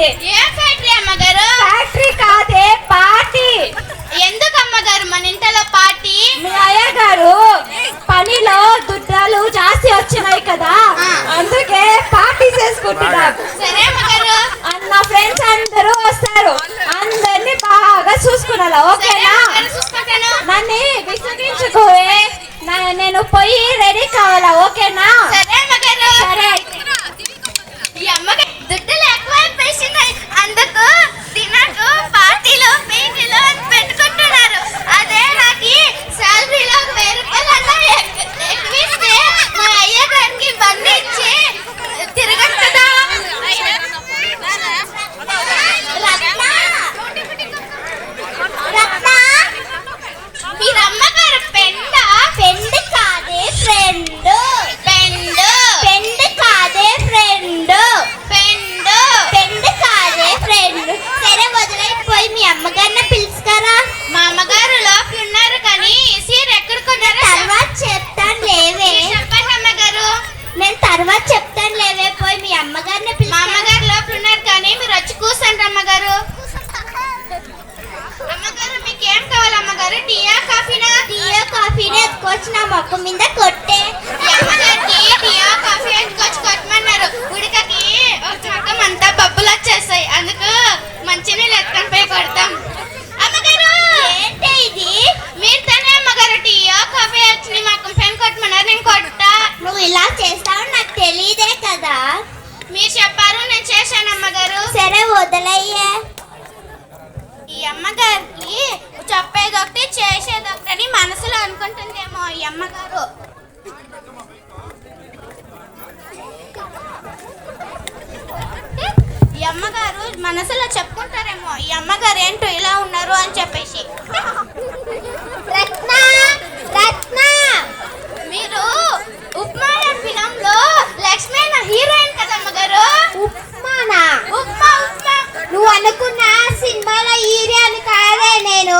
ఏం ఫ్యాక్టరీ అమ్మగారు? ఫ్యాక్టరీ కాదే, పార్టీ. ఎందుకు అమ్మగారు మన ఇంట్లో పార్టీ? మీ అయ్యగారు పనిలో దుడ్డాలు జాస్తి వచ్చినాయి కదా, అందుకే పార్టీ చేసుకుంటున్నారు. సరే అమ్మగారు. నా ఫ్రెండ్స్ అందరూ వస్తారు, అందరినీ బాగా చూసుకున్నారా? ఓకేనా? నన్ను విసిగించుకోవే, నేను పోయి రెడీ కావాలా? ఓకేనా? సరే అమ్మగారు. సరే. ఈ అమ్మగారు దుడ్డులు ఎక్కువ పేసినాయి, అందుకు తినకు పార్టీలో పీటీలో పెట్టుకుంటున్నారు. అదే నాకు శాలరీలో 1000 రూపాయలు ఎక్కువిస్తే మా అయ్య గారికి బండి ఇచ్చి తిరగట్టుదా. మీరు అమ్మగారు పెండ కాదే ఫ్రెండ్. పెండ్ కాదే ఫ్రెండ్. సరే వదిలేకపోయి మీ అమ్మగారిని పిలుచుకరా. మా అమ్మగారు లోపల ఉన్నారు కానీ సీర ఎక్కడ కొన్నారు? తర్వాత చెప్తాను లేవే. చెప్పండి అమ్మగారు. నేను తర్వాత చెప్తాను లేవే, పోయి మీ అమ్మగారిని పిలుచు. మా అమ్మగారు లోపల ఉన్నారు కానీ మీరు వచ్చి కూర్చోండి అమ్మగారు. అమ్మగారు మీకేం కావాలి అమ్మగారు? టీయా కాఫీనా? టీయా కాఫీనే ఎత్తుకొచ్చి నా మొక్క మీద కొట్టే. అమ్మగారికి టీయా కాఫీ ఎత్తుకొచ్చి కొట్టమన్నారు. ఉడకకి ఒక అంతా బబ్బులు వచ్చేస్తాయి, అందుకు మంచినీళ్ళు ఎత్తుకొని పోయి కొడతాం. అమ్మగారు ఏంటి ఇది? మీరు తనే అమ్మగారు టీయా కాఫీ వచ్చి మాకు పెన్ కొట్టమన్నారు, నేను కొట్టా. నువ్వు ఇలా చేస్తావు నాకు తెలియదే కదా. మీరు చెప్పారు నేను చేశాను అమ్మగారు. సరే వదిలేయ్యే. ఈ అమ్మగారికి చెప్పేదొకటి చేసేదొకటి అని మనసులో అనుకుంటుందేమో ఈ అమ్మగారు. ఈ అమ్మగారు మనసులో చెప్పుకుంటారేమో ఈ అమ్మగారు ఏంటో ఇలా ఉన్నారు అని చెప్పేసి. రత్న మీరు ఉప్మా ఫిలంలో లక్ష్మీ హీరోయిన్ కదా అమ్మగారు? ఉప్మా నువ్వు అనుకున్న సినిమాలో హీరోయిన్ కాదే నేను.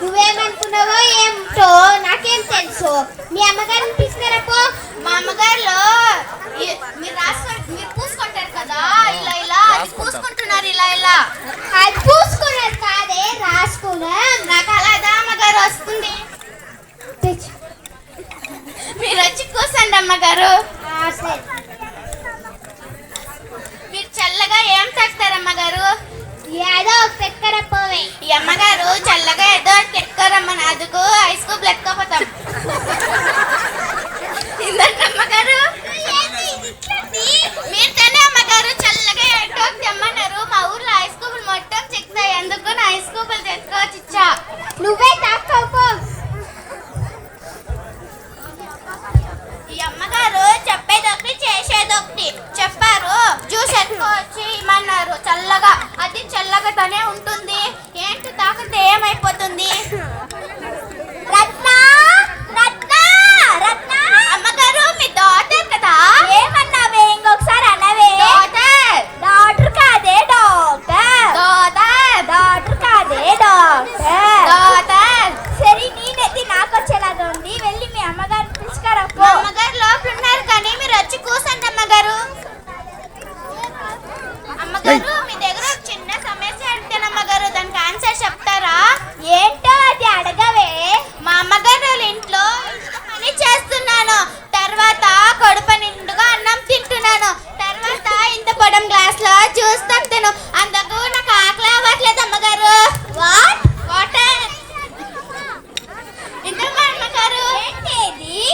నువ్వేమనుకున్నావో ఏమిటో నాకేం తెలుసు. మీ అమ్మగారిని తీసుకురాపో. మా అమ్మగారిలో మీరు పూసుకుంటారు కదా, ఇలా పూసుకుంటున్నారు, ఇలా అది పూసుకున్నారు కాదే, రాసుకున్నా. నాకు అలాదా అమ్మగారు వస్తుంది. మీరు వచ్చి కూర్చోండి అమ్మగారు. మీరు చల్లగా ఏం తాగుతారమ్మగారు? ఏదో పెక్కరపోవే. ఈ అమ్మగారు చల్లగా ఏదో పెక్కరమ్మని అదుకు ఐస్ క్యూబ్ లెక్కపోతాం. అమ్మగారు మీరు తనే అమ్మగారు చల్లగా ఏటో తెమ్మన్నారు. మా ఊర్లో ఐస్ క్యూబులు మొత్తం చిక్కుతాయి, అందుకు నా ఐస్ క్యూబులు తెచ్చుకోవచ్చు ఇచ్చా. నువ్వే తాక్కో. ఈ అమ్మగారు చెప్పేదొకటి చేసేదొకటి చెప్పారు. జ్యూస్ ఎత్తుకోవచ్చు ఇమ్మన్నారు చల్లగా, అది చల్లగానే ఉంటుంది. ఏంటి తాకితే ఏమైపోతుంది? అమ్మగారు మీ డాటర్ కదా? ఏమన్నావే? ఇంకొకసారి అనవే. డాటర్ కాదే డాటర్. సరే నేనైతే నాకు వచ్చేలాగా ఉంది, వెళ్ళి మీ అమ్మగారిని పిలుచుకురా. అమ్మగారు లోపల ఉన్నారు కానీ మీరు వచ్చి కూర్చోండి అమ్మగారు. అమ్మగారు మీ దగ్గర ఒక చిన్న సమస్య అడిగాను అమ్మగారు, దానికి ఆన్సర్ చెప్తారా? ఏంటో అది అడగవే. మా అమ్మగారు వాళ్ళ ఇంట్లో పని చేస్తున్నాను, తర్వాత కడుపు నిండుగా అన్నం తింటున్నాను, తర్వాత ఇంత పొడం గ్లాస్ లో జ్యూస్ తాగుతాను, అందుకు నాకు ఆకలి అవ్వట్లేదు అమ్మగారు. వాటర్ ఇంతకు అమ్మగారు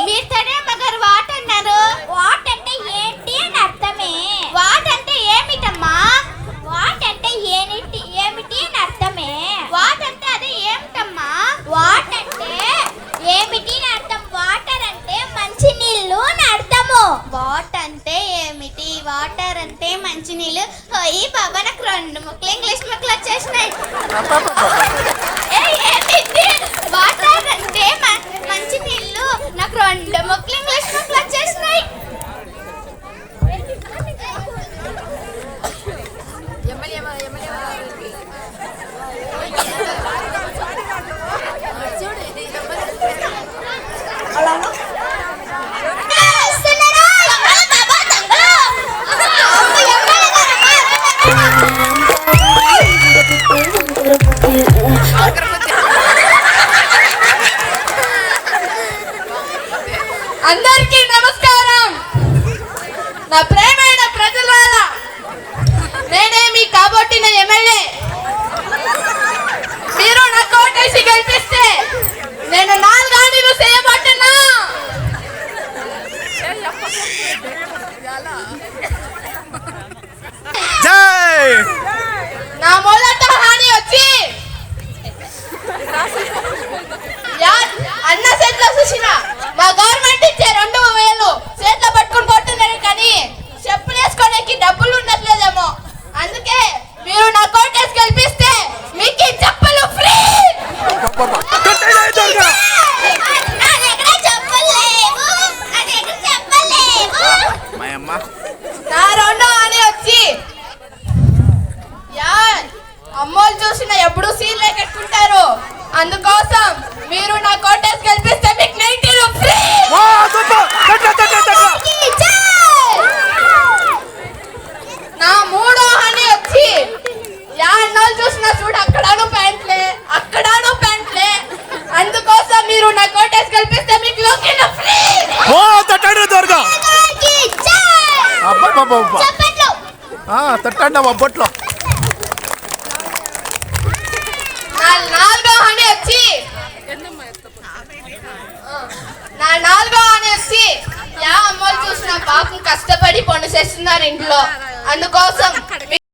మీరు తనే అమ్మగారు వాట్ అన్నారు. వాట్ అంటే ఏంటి అని అర్థమే. వాట్ అంటే ఏమిటమ్మా? వాట్ అంటే ఏమిటి అని అర్థమే. వాట్ అంటే అదే ఏమిటమ్మా? వాట్ అంటే ఏమిటి అని అర్థం. వాటర్ అంటే మంచి నీళ్ళు అని అర్థము. వాట్ అంటే ఏమిటి? వాటర్ అంటే మంచి నీళ్ళు. ఓయ్ బాబా నాకు 2 ముక్కలు ఇంగ్లీష్ ముక్కలు వచ్చేసినాయి. వాటర్ అంటే మంచి నీళ్ళు, నాకు 2 ముక్కలు ఇంగ్లీష్ ముక్కలు వచ్చేసినాయి. అలా అందరికీ నమస్కారం. నా ప్రేమైన ప్రజలారా, నేనే మీ కాబట్టిన ఎమ్మెల్యే. మీరు నా కోటేసి గెలిపిస్తే నేను 4 ఆణీలు చేయబట్టున్నా. నా మొదట హాని వచ్చి అన్న చేతిలో చూసిన మా గవర్నమెంట్ ఇచ్చే 2,000 చేతిలో పట్టుకుని కొట్టున్నాను, కానీ చెప్పులు వేసుకోవడానికి డబ్బులు ఉండట్లేదేమో. అందుకే మీరు నా కోటేసి గెలిపిస్తే మీకు ఈ చెప్పులు ఫ్రీ. నా రెండో అని వచ్చి అమ్మోళ్ళు చూసిన ఎప్పుడు సీన్లే కట్టుకుంటారు. అందుకోసం మీరు నా కోటేసి గెలిపిస్తే మీకు 90 ఫ్రీ. నా మూడో అని వచ్చి అన్నోళ్ళు చూసిన చూడు అక్కడాను ప్యాంట్లే, అక్కడాను ప్యాంట్లే. అందుకోసం మీరు నా కోటేసి గెలిపిస్తే మీకు లోకిన ఫ్రీ. తట్టండి అబ్బట్లో. నాలుగో అని వచ్చి అమ్మోళ్ళు చూసిన పాపం కష్టపడి పని చేస్తున్నారు ఇంట్లో. అందుకోసం